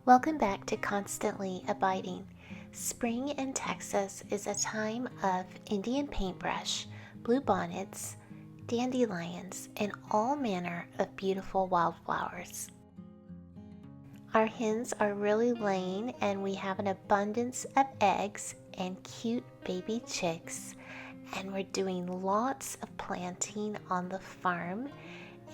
Welcome back to Constantly Abiding. Spring in Texas is a time of Indian paintbrush, blue bonnets, dandelions, and all manner of beautiful wildflowers. Our hens are really laying, and we have an abundance of eggs and cute baby chicks, and we're doing lots of planting on the farm.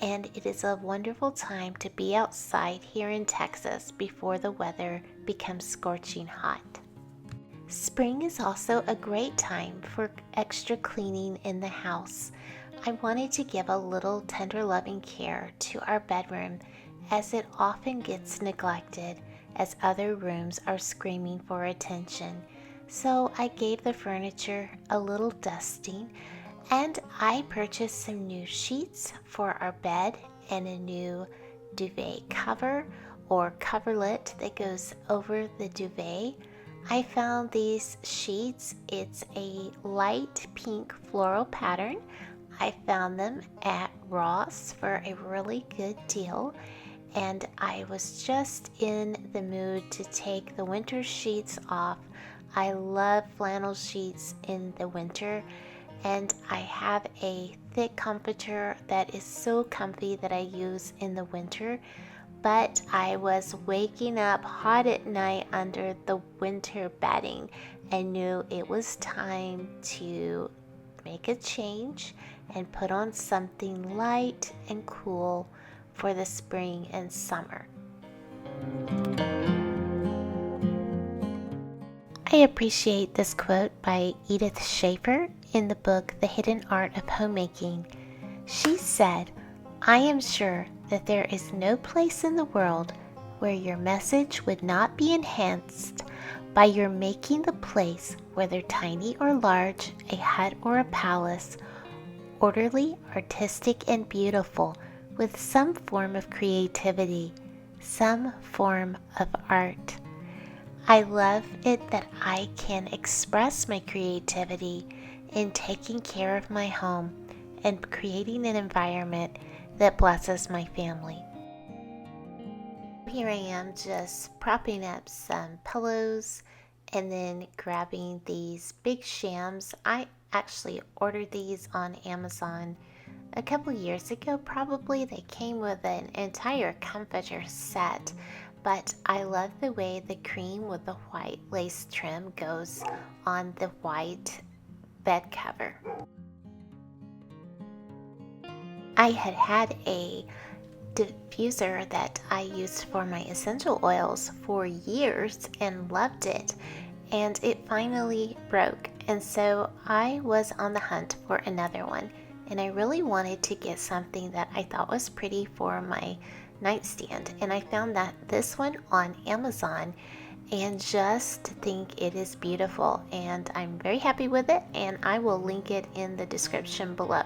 And it is a wonderful time to be outside here in Texas before the weather becomes scorching hot. Spring is also a great time for extra cleaning in the house. I wanted to give a little tender loving care to our bedroom, as it often gets neglected as other rooms are screaming for attention. So I gave the furniture a little dusting, and I purchased some new sheets for our bed and a new duvet cover or coverlet that goes over the duvet. I found these sheets. It's a light pink floral pattern. I found them at Ross for a really good deal, and I was just in the mood to take the winter sheets off. I love flannel sheets in the winter, and I have a thick comforter that is so comfy that I use in the winter. But I was waking up hot at night under the winter bedding and knew it was time to make a change and put on something light and cool for the spring and summer. I appreciate this quote by Edith Schaefer in the book The Hidden Art of Homemaking. She said, "I am sure that there is no place in the world where your message would not be enhanced by your making the place, whether tiny or large, a hut or a palace, orderly, artistic, and beautiful, with some form of creativity, some form of art." I love it that I can express my creativity in taking care of my home and creating an environment that blesses my family. Here I am just propping up some pillows and then grabbing these big shams. I actually ordered these on Amazon a couple years ago. Probably they came with an entire comforter set, but I love the way the cream with the white lace trim goes on the white bed cover. I had a diffuser that I used for my essential oils for years and loved it, and it finally broke, and so I was on the hunt for another one, and I really wanted to get something that I thought was pretty for my nightstand, and I found that this one on Amazon and just think it is beautiful, and I'm very happy with it, and I will link it in the description below.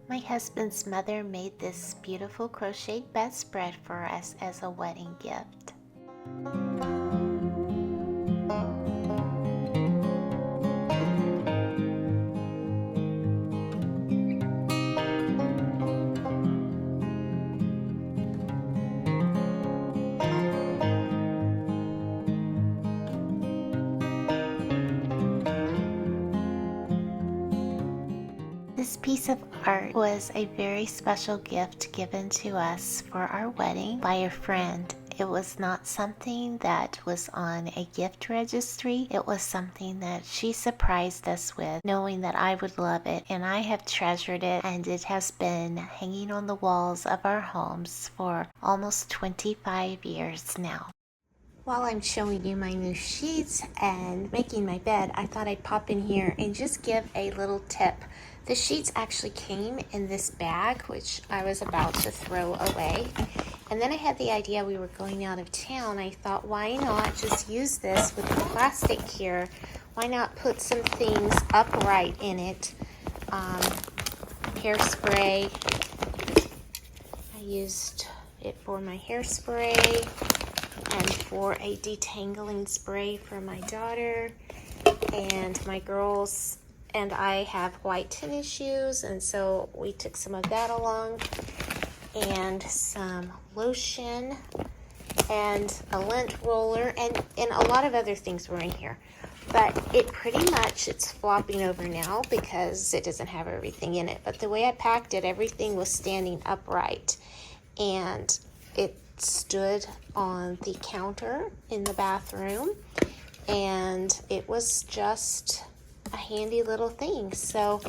My husband's mother made this beautiful crocheted bedspread for us as a wedding gift. This piece of art was a very special gift given to us for our wedding by a friend. It was not something that was on a gift registry. It was something that she surprised us with, knowing that I would love it, and I have treasured it, and it has been hanging on the walls of our homes for almost 25 years now. While I'm showing you my new sheets and making my bed, I thought I'd pop in here and just give a little tip. The sheets actually came in this bag, which I was about to throw away. And then I had the idea we were going out of town. I thought, why not just use this with the plastic here? Why not put some things upright in it? Hairspray. I used it for my hairspray. and for a detangling spray for my daughter. And my girls and I have white tennis shoes, and so we took some of that along, and some lotion and a lint roller, and a lot of other things were in here. But it pretty much, it's flopping over now because it doesn't have everything in it. But the way I packed it, everything was standing upright, and it stood on the counter in the bathroom, and it was just a handy little thing. So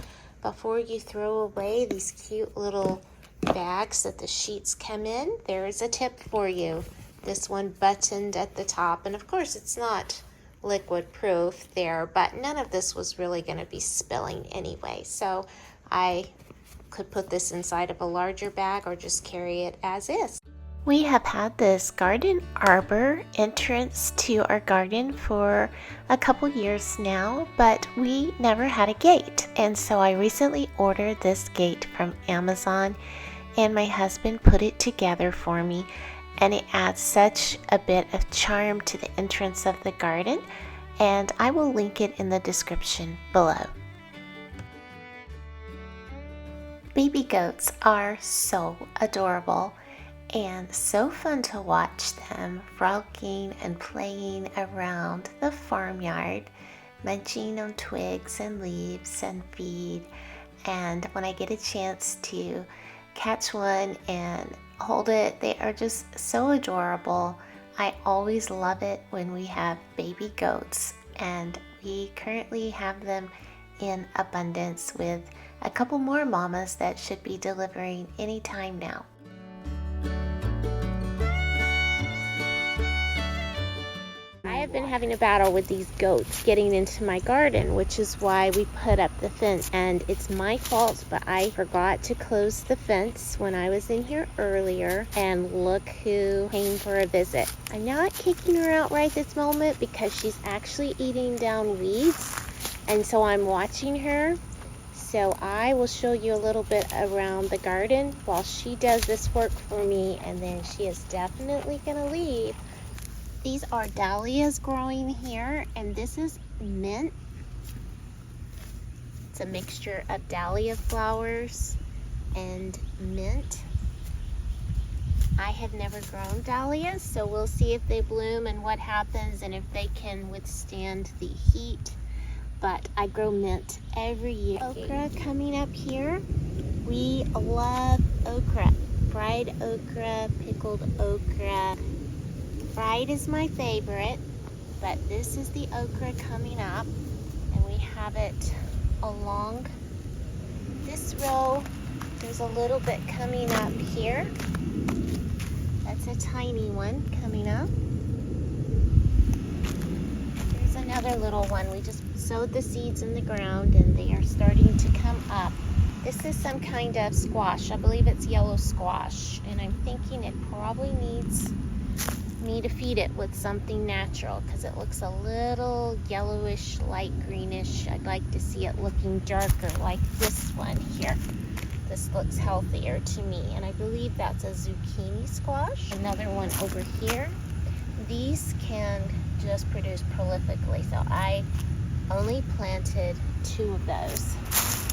before you throw away these cute little bags that the sheets come in, there is a tip for you. This one buttoned at the top, and of course it's not liquid proof there, but none of this was really going to be spilling anyway, so I could put this inside of a larger bag or just carry it as is. We have had this garden arbor entrance to our garden for a couple years now, but we never had a gate, and so I recently ordered this gate from Amazon, and my husband put it together for me, and it adds such a bit of charm to the entrance of the garden, and I will link it in the description below. Baby goats are so adorable and so fun to watch them frolicking and playing around the farmyard, munching on twigs and leaves and feed. And when I get a chance to catch one and hold it, they are just so adorable. I always love it when we have baby goats, and we currently have them in abundance with a couple more mamas that should be delivering anytime now. I have been having a battle with these goats getting into my garden, which is why we put up the fence, and it's my fault, but I forgot to close the fence when I was in here earlier, and look who came for a visit. I'm not kicking her out right this moment because she's actually eating down weeds, and so I'm watching her. So I will show you a little bit around the garden while she does this work for me, and then she is definitely gonna leave. These are dahlias growing here, and this is mint. It's a mixture of dahlia flowers and mint. I have never grown dahlias, so we'll see if they bloom and what happens and if they can withstand the heat. But I grow mint every year. Okra coming up here. We love okra. Fried okra, pickled okra. Fried is my favorite, but this is the okra coming up, and we have it along this row. There's a little bit coming up here. That's a tiny one coming up. There's another little one. We just sowed the seeds in the ground, and they are starting to come up. This is some kind of squash. I believe it's yellow squash, and I'm thinking it probably needs me to feed it with something natural because it looks a little yellowish, light greenish. I'd like to see it looking darker like this one here. This looks healthier to me, and I believe that's a zucchini squash. Another one over here. These can just produce prolifically, so I only planted 2 of those.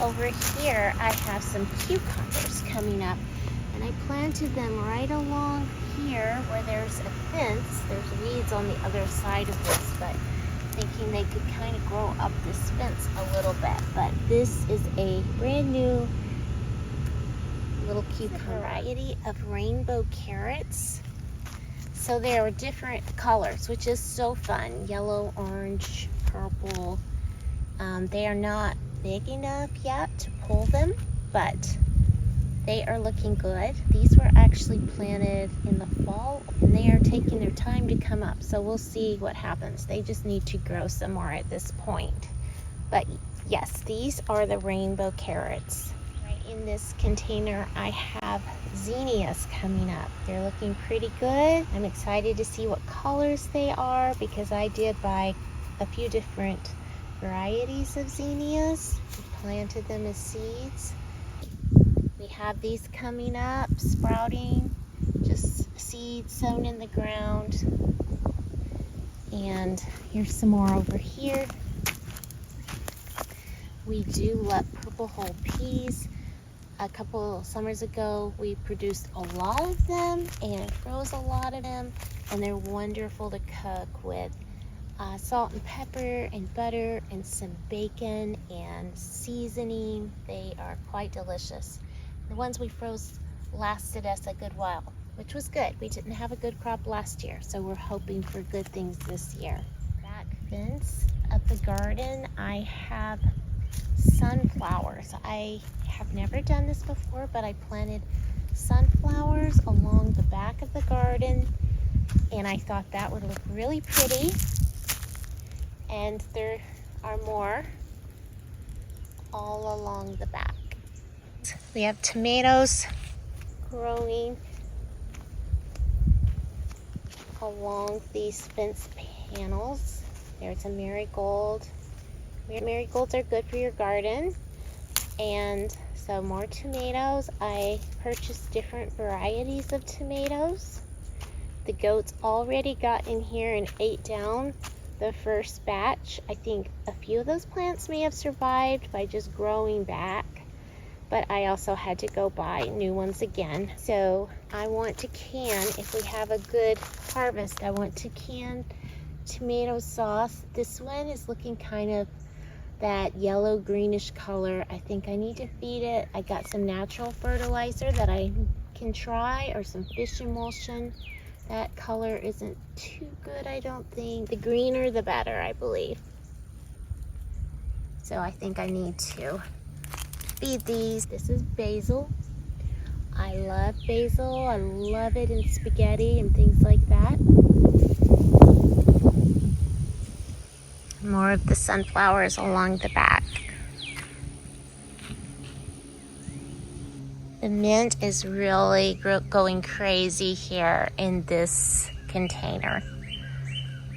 Over here I have some cucumbers coming up, and I planted them right along here where there's a fence. There's weeds on the other side of this, but thinking they could kind of grow up this fence a little bit. But this is a brand new little cucumber. Variety of rainbow carrots. So there are different colors, which is so fun. Yellow, orange, purple. They are not big enough yet to pull them, but they are looking good. These were actually planted in the fall, and they are taking their time to come up, so we'll see what happens. They just need to grow some more at this point. But yes, these are the rainbow carrots. Right in this container I have zinnias coming up. They're looking pretty good. I'm excited to see what colors they are because I did buy a few different varieties of zinnias. We planted them as seeds. We have these coming up, sprouting, just seeds sown in the ground. And here's some more over here. We do love purple whole peas. A couple summers ago, we produced a lot of them and froze a lot of them, and they're wonderful to cook with salt and pepper and butter and some bacon and seasoning. They are quite delicious. The ones we froze lasted us a good while, which was good. We didn't have a good crop last year, so we're hoping for good things this year. Back fence of the garden, I have sunflowers. I have never done this before, but I planted sunflowers along the back of the garden, and I thought that would look really pretty. And there are more all along the back. We have tomatoes growing along these fence panels. There's a marigold. Marigolds are good for your garden. And so more tomatoes. I purchased different varieties of tomatoes. The goats already got in here and ate down the first batch. I think a few of those plants may have survived by just growing back, but I also had to go buy new ones again. So I want to can, if we have a good harvest, I want to can tomato sauce. This one is looking kind of that yellow greenish color. I think I need to feed it. I got some natural fertilizer that I can try, or some fish emulsion. That color isn't too good, I don't think. The greener the better, I believe. So I think I need to feed these. This is basil. I love basil. I love it in spaghetti and things like that. More of the sunflowers along the back. The mint is really going crazy here in this container.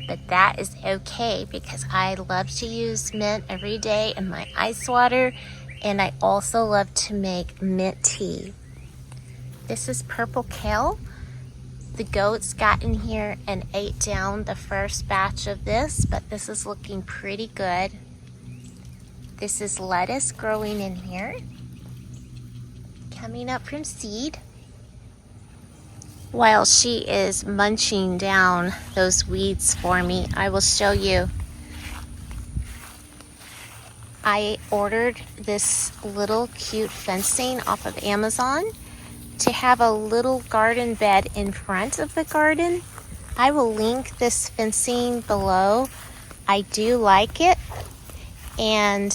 But that is okay, because I love to use mint every day in my ice water, and I also love to make mint tea. This is purple kale. The goats got in here and ate down the first batch of this, but this is looking pretty good. This is lettuce growing in here, coming up from seed. While she is munching down those weeds for me, I will show you. I ordered this little cute fencing off of Amazon to have a little garden bed in front of the garden. I will link this fencing below. I do like it. And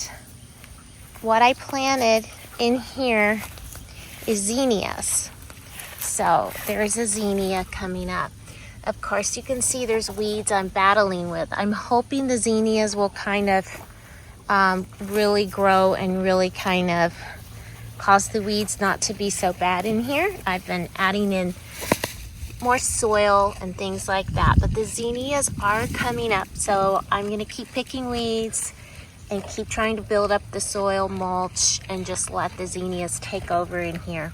what I planted in here is zinnias. So there's a zinnia coming up. Of course, you can see there's weeds I'm battling with. I'm hoping the zinnias will kind of really grow and really kind of cause the weeds not to be so bad in here. I've been adding in more soil and things like that, but the zinnias are coming up, so I'm going to keep picking weeds and keep trying to build up the soil mulch and just let the zinnias take over in here.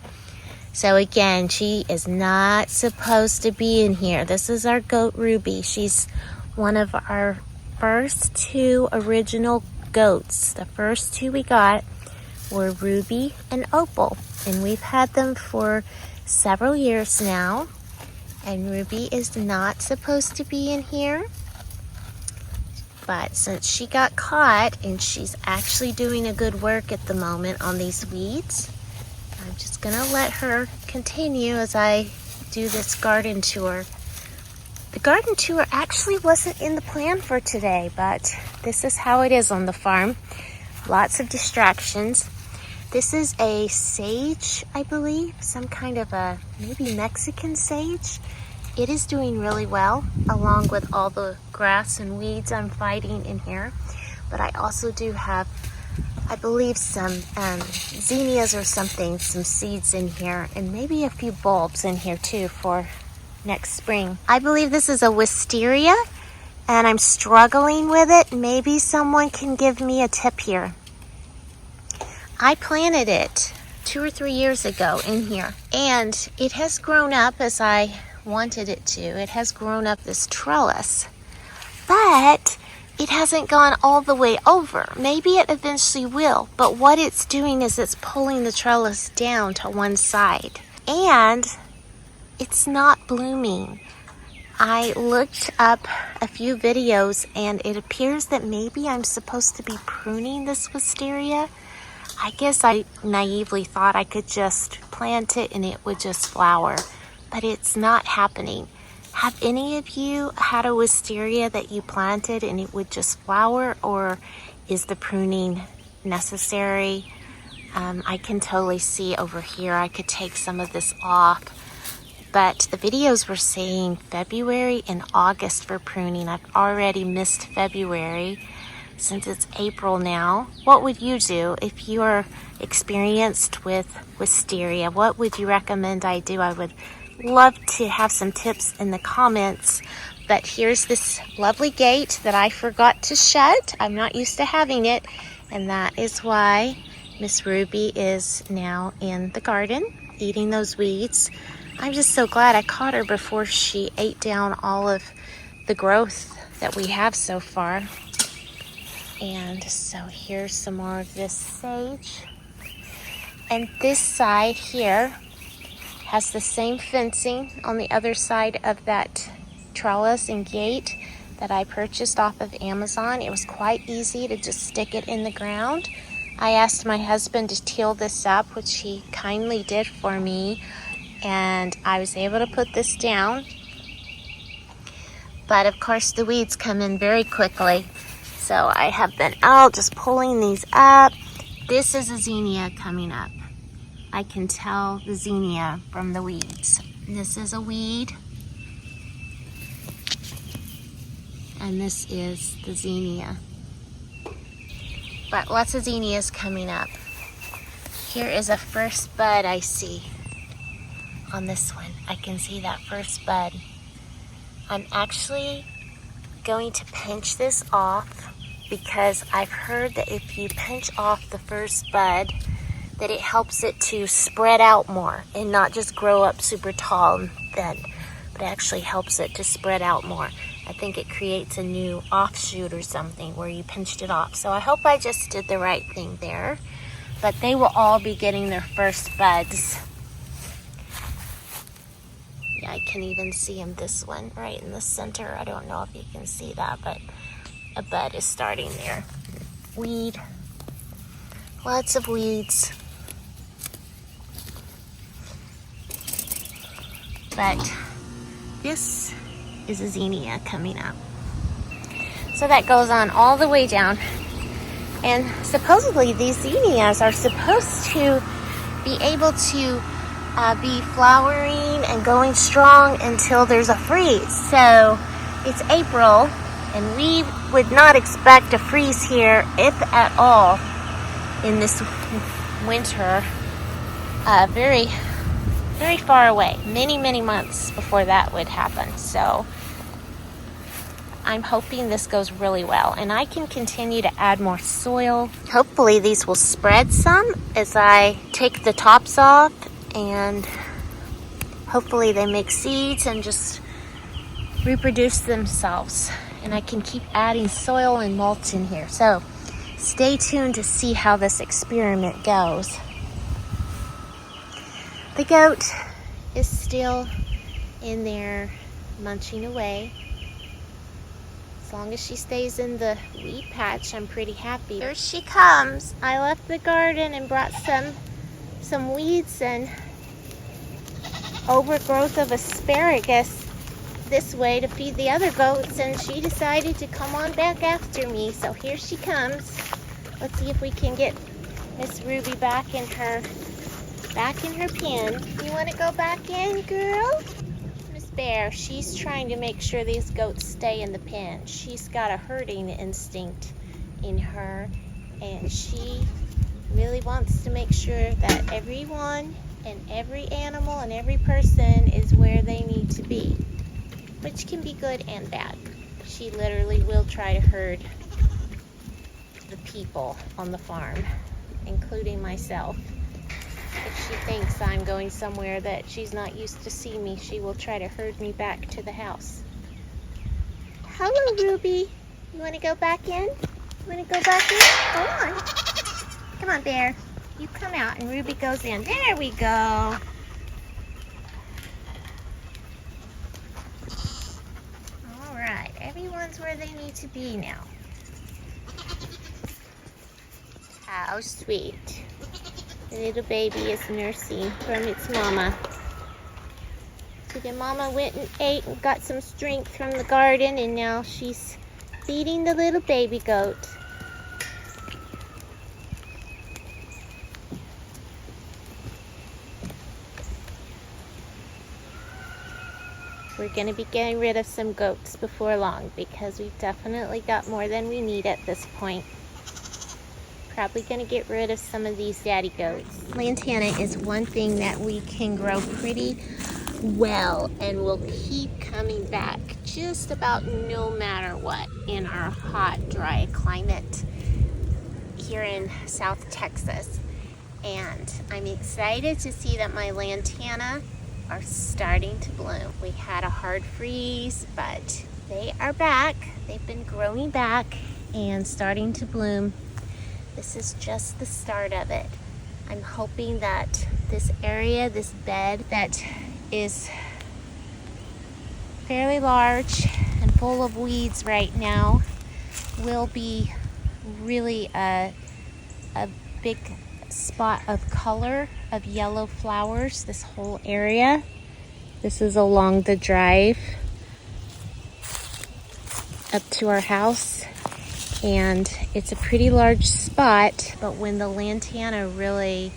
So again, she is not supposed to be in here. This is our goat Ruby. She's one of our first two original goats. The first two we got were Ruby and Opal, and we've had them for several years now. And Ruby is not supposed to be in here, but since she got caught and she's actually doing a good work at the moment on these weeds, I'm just gonna let her continue as I do this garden tour. The garden tour actually wasn't in the plan for today, but this is how it is on the farm. Lots of distractions. This is a sage, I believe, some kind of a maybe Mexican sage. It is doing really well, along with all the grass and weeds I'm fighting in here. But I also do have, I believe, some zinnias or something, some seeds in here, and maybe a few bulbs in here too for next spring. I believe this is a wisteria, and I'm struggling with it. Maybe someone can give me a tip here. I planted it 2 or 3 years ago in here, and it has grown up as I wanted it to. It has grown up this trellis, but it hasn't gone all the way over. Maybe it eventually will, but what it's doing is it's pulling the trellis down to one side, and it's not blooming. I looked up a few videos, and it appears that maybe I'm supposed to be pruning this wisteria. I guess I naively thought I could just plant it and it would just flower, but it's not happening. Have any of you had a wisteria that you planted and it would just flower, or is the pruning necessary? I can totally see over here I could take some of this off, but the videos were saying February and August for pruning. I've already missed February since it's April now. What would you do if you are experienced with wisteria? What would you recommend I do? I would love to have some tips in the comments. But here's this lovely gate that I forgot to shut. I'm not used to having it, and that is why Miss Ruby is now in the garden eating those weeds. I'm just so glad I caught her before she ate down all of the growth that we have so far. And so here's some more of this sage. And this side here has the same fencing on the other side of that trellis and gate that I purchased off of Amazon. It was quite easy to just stick it in the ground. I asked my husband to till this up, which he kindly did for me, and I was able to put this down. But of course the weeds come in very quickly. So I have been out just pulling these up. This is a zinnia coming up. I can tell the zinnia from the weeds. This is a weed. And this is the zinnia. But lots of zinnias coming up. Here is a first bud I see on this one. I can see that first bud. I'm actually going to pinch this off, because I've heard that if you pinch off the first bud, that it helps it to spread out more and not just grow up super tall and thin, but it actually helps it to spread out more. I think it creates a new offshoot or something where you pinched it off. So I hope I just did the right thing there, but they will all be getting their first buds. Yeah, I can even see them, this one right in the center. I don't know if you can see that, but a bud is starting there. Weed. Lots of weeds. But this is a zinnia coming up. So that goes on all the way down. And supposedly these zinnias are supposed to be able to be flowering and going strong until there's a freeze. So it's April, and we would not expect a freeze here, if at all, in this winter. Very, very far away. Many, many months before that would happen. So I'm hoping this goes really well, and I can continue to add more soil. Hopefully these will spread some as I take the tops off, and hopefully they make seeds and just reproduce themselves. And I can keep adding soil and mulch in here. So stay tuned to see how this experiment goes. The goat is still in there munching away. As long as she stays in the weed patch, I'm pretty happy. Here she comes. I left the garden and brought some weeds and overgrowth of asparagus this way to feed the other goats, and she decided to come on back after me. So here she comes. Let's see if we can get Miss Ruby back in her pen. You want to go back in, girl? Miss Bear, she's trying to make sure these goats stay in the pen. She's got a herding instinct in her, and she really wants to make sure that everyone and every animal and every person is where they need to be, which can be good and bad. She literally will try to herd the people on the farm, including myself. If she thinks I'm going somewhere that she's not used to see me, she will try to herd me back to the house. Hello, Ruby. You want to go back in? You want to go back in? Go on. Come on, Bear. You come out and Ruby goes in. There we go. All right. Everyone's where they need to be now. How sweet. The little baby is nursing from its mama. So the mama went and ate and got some strength from the garden, and now she's feeding the little baby goat. We're going to be getting rid of some goats before long because we've definitely got more than we need at this point. Probably going to get rid of some of these daddy goats. Lantana is one thing that we can grow pretty well and will keep coming back just about no matter what in our hot, dry climate here in South Texas. And I'm excited to see that my lantana are starting to bloom. We had a hard freeze, but they are back. They've been growing back and starting to bloom. This is just the start of it. I'm hoping that this area, this bed that is fairly large and full of weeds right now, will be really a big spot of color of yellow flowers, this whole area. This is along the drive up to our house, and it's a pretty large spot, but when the lantana really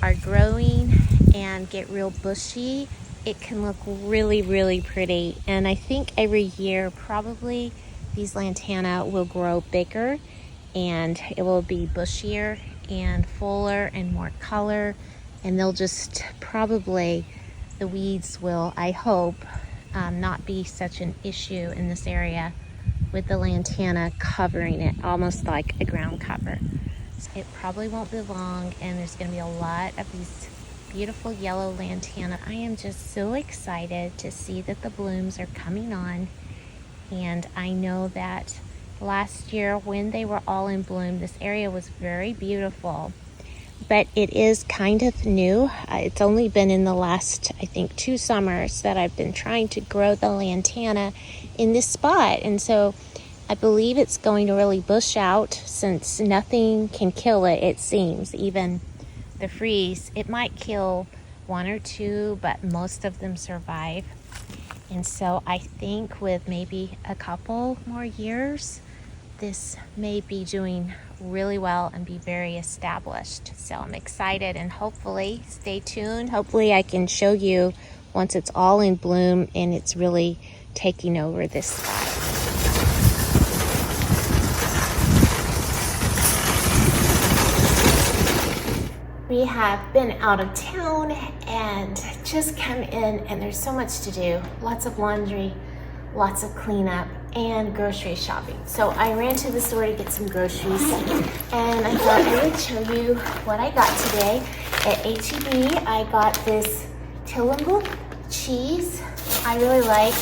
are growing and get real bushy, it can look really, really pretty. And I think every year probably these lantana will grow bigger and it will be bushier and fuller and more color, and they'll just probably, the weeds will, I hope, not be such an issue in this area with the lantana covering it almost like a ground cover. So it probably won't be long, and there's going to be a lot of these beautiful yellow lantana. I am just so excited to see that the blooms are coming on, and I know that last year when they were all in bloom, this area was very beautiful, but it is kind of new. It's only been in the last, I think, 2 summers that I've been trying to grow the lantana in this spot, and so I believe it's going to really bush out since nothing can kill it, it seems. Even the freeze, it might kill 1 or 2, but most of them survive. And so I think with maybe a couple more years, this may be doing really well and be very established. So I'm excited, and hopefully, stay tuned. Hopefully I can show you once it's all in bloom and it's really taking over this spot. We have been out of town and just come in, and there's so much to do. Lots of laundry, lots of cleanup, and grocery shopping. So I ran to the store to get some groceries, and I thought I would show you what I got today. At H-E-B, I got this Tillamook cheese. I really like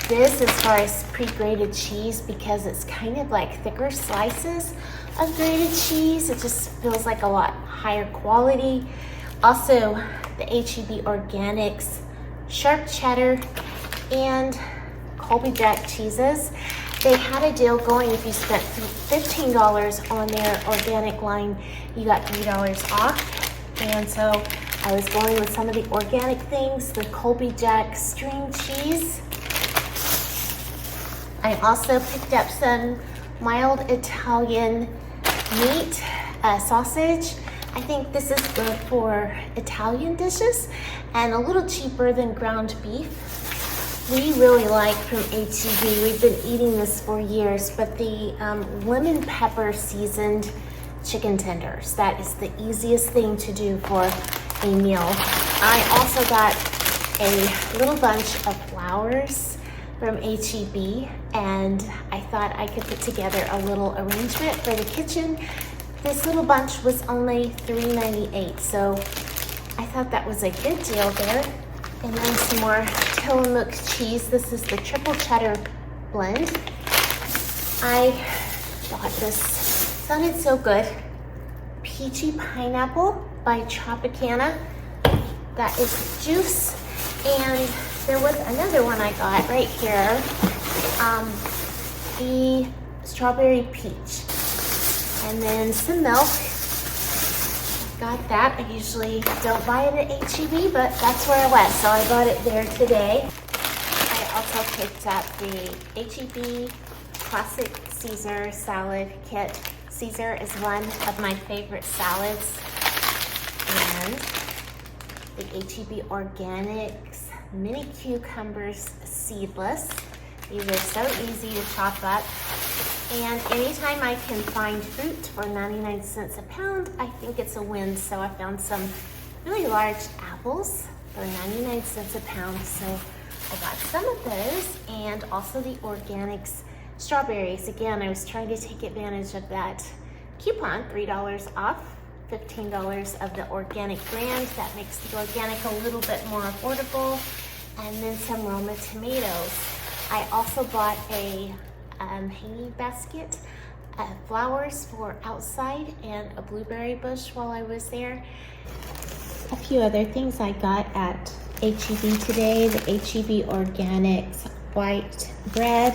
this as far as pre-grated cheese because it's kind of like thicker slices of grated cheese. It just feels like a lot higher quality. Also, the H-E-B Organics sharp cheddar and Colby Jack cheeses. They had a deal going. If you spent $15 on their organic line, you got $3 off. And so I was going with some of the organic things, the Colby Jack string cheese. I also picked up some mild Italian meat, sausage. I think this is good for Italian dishes and a little cheaper than ground beef. We really like from H-E-B, we've been eating this for years, but the lemon pepper seasoned chicken tenders. That is the easiest thing to do for a meal. I also got a little bunch of flowers from H-E-B, and I thought I could put together a little arrangement for the kitchen. This little bunch was only $3.98, so I thought that was a good deal there. And then some more Tillamook cheese. This is the triple cheddar blend. I thought this sounded so good. Peachy pineapple by Tropicana. That is juice. And there was another one I got right here. The strawberry peach. And then some milk. Got that. I usually don't buy it at HEB, but that's where I was, so I bought it there today. I also picked up the HEB Classic Caesar salad kit. Caesar is one of my favorite salads. And the HEB Organics mini cucumbers seedless. These are so easy to chop up. And anytime I can find fruit for 99 cents a pound, I think it's a win. So I found some really large apples for 99 cents a pound. So I got some of those, and also the Organics strawberries. Again, I was trying to take advantage of that coupon, $3 off, $15 of the organic brand. That makes the organic a little bit more affordable. And then some Roma tomatoes. I also bought a hanging basket of flowers for outside and a blueberry bush while I was there. A few other things I got at HEB today. The HEB Organics white bread.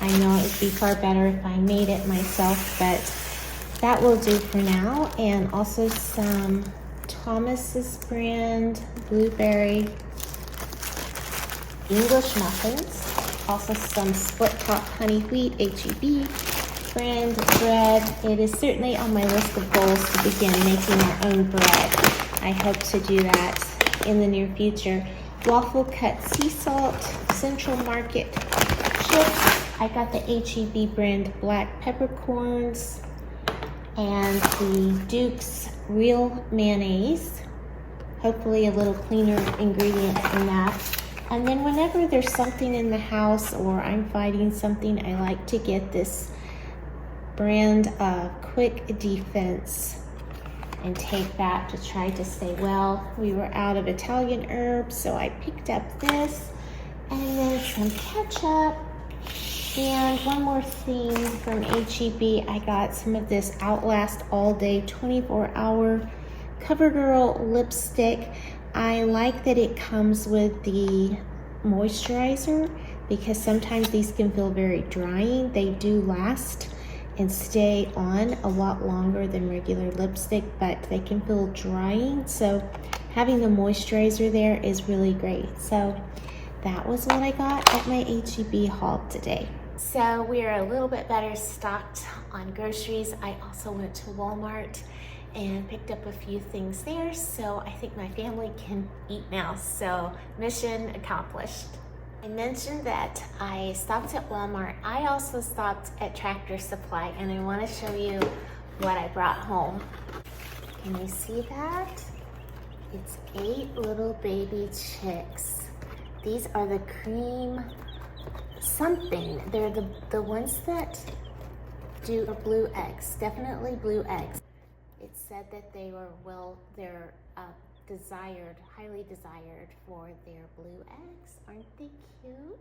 I know it would be far better if I made it myself, but that will do for now. And also some Thomas's brand blueberry English muffins. Also some split top honey wheat HEB brand bread. It is certainly on my list of goals to begin making our own bread. I hope to do that in the near future. Waffle cut sea salt, Central Market chips. I got the HEB brand black peppercorns and the Duke's real mayonnaise. Hopefully a little cleaner ingredients than that. And then whenever there's something in the house or I'm fighting something, I like to get this brand of Quick Defense and take that to try to stay well. We were out of Italian herbs, so I picked up this, and then some ketchup. And one more thing from HEB, I got some of this Outlast All Day 24-hour CoverGirl lipstick. I like that it comes with the moisturizer because sometimes these can feel very drying. They do last and stay on a lot longer than regular lipstick, but they can feel drying. So having the moisturizer there is really great. So that was what I got at my HEB haul today. So we're a little bit better stocked on groceries. I also went to Walmart and picked up a few things there, so I think my family can eat now. So mission accomplished. I mentioned that I stopped at Walmart. I also stopped at Tractor Supply, and I want to show you what I brought home. Can you see that? It's 8 little baby chicks. These are the cream something. They're the ones that do blue eggs, definitely blue eggs. It said that they were desired, highly desired for their blue eggs. Aren't they cute?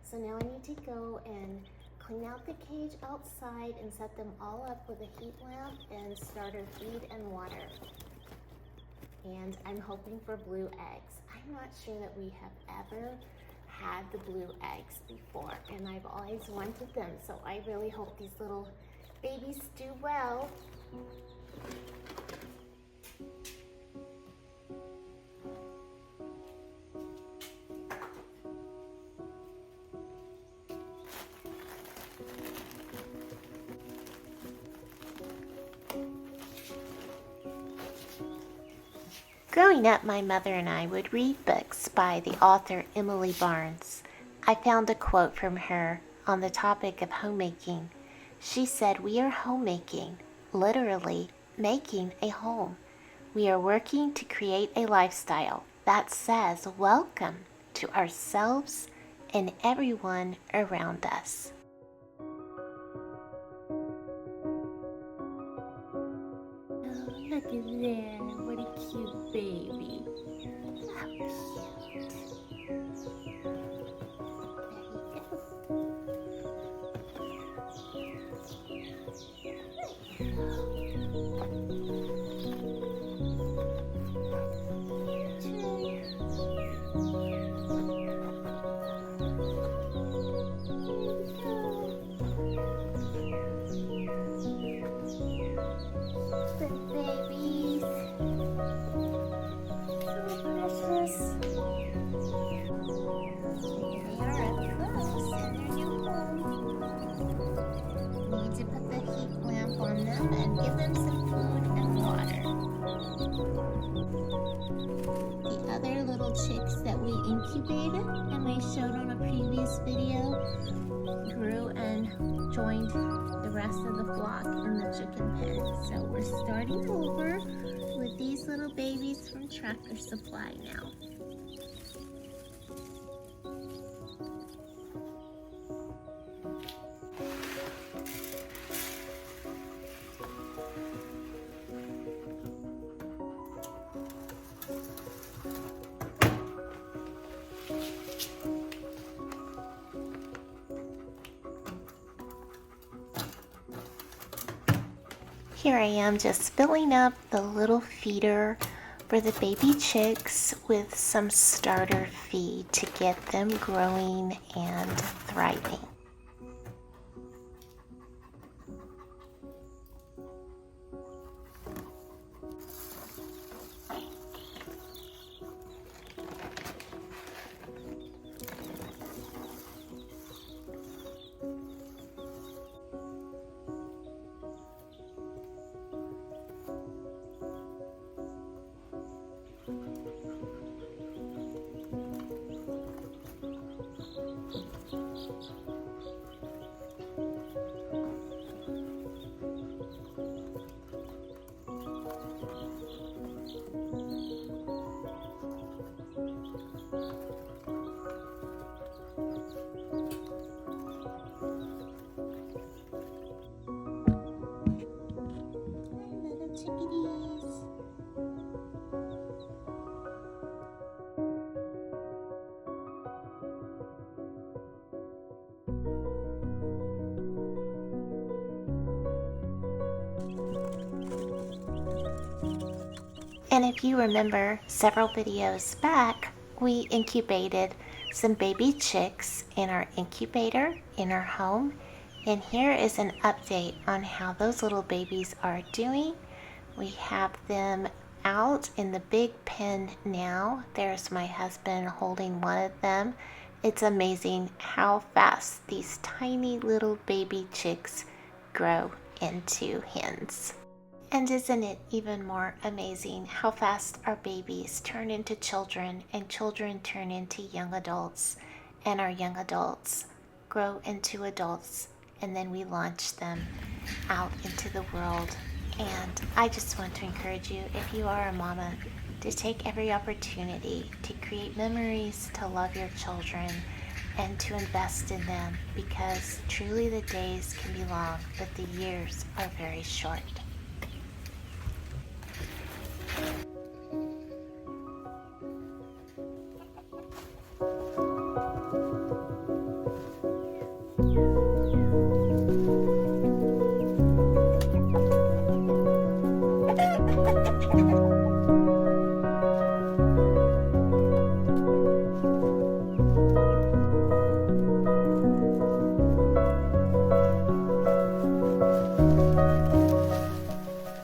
So now I need to go and clean out the cage outside and set them all up with a heat lamp and starter feed and water. And I'm hoping for blue eggs. I'm not sure that we have ever had the blue eggs before, and I've always wanted them. So I really hope these little babies do well. Growing up, my mother and I would read books by the author Emily Barnes. I found a quote from her on the topic of homemaking. She said, "We are homemaking, literally making a home. We are working to create a lifestyle that says welcome to ourselves and everyone around us." Oh, look at there. What a cute baby. How cute. And give them some food and water. The other little chicks that we incubated and we showed on a previous video grew and joined the rest of the flock in the chicken pen. So we're starting over with these little babies from Tractor Supply now. Here I am just filling up the little feeder for the baby chicks with some starter feed to get them growing and thriving. And if you remember several videos back, we incubated some baby chicks in our incubator in our home. And here is an update on how those little babies are doing. We have them out in the big pen now. There's my husband holding one of them. It's amazing how fast these tiny little baby chicks grow into hens. And isn't it even more amazing how fast our babies turn into children and children turn into young adults and our young adults grow into adults and then we launch them out into the world. And I just want to encourage you, if you are a mama, to take every opportunity to create memories, to love your children, and to invest in them, because truly the days can be long, but the years are very short.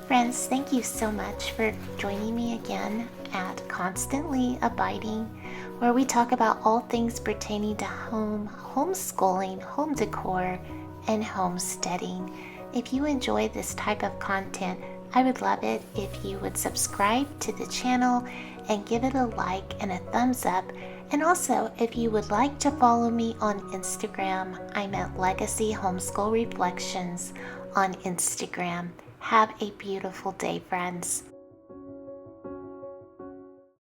Friends, thank you so much for joining me again at Constantly Abiding, where we talk about all things pertaining to home, homeschooling, home decor, and homesteading. If you enjoy this type of content, I would love it if you would subscribe to the channel and give it a like and a thumbs up. And also, if you would like to follow me on Instagram, I'm at Legacy Homeschool Reflections on Instagram. Have a beautiful day, friends.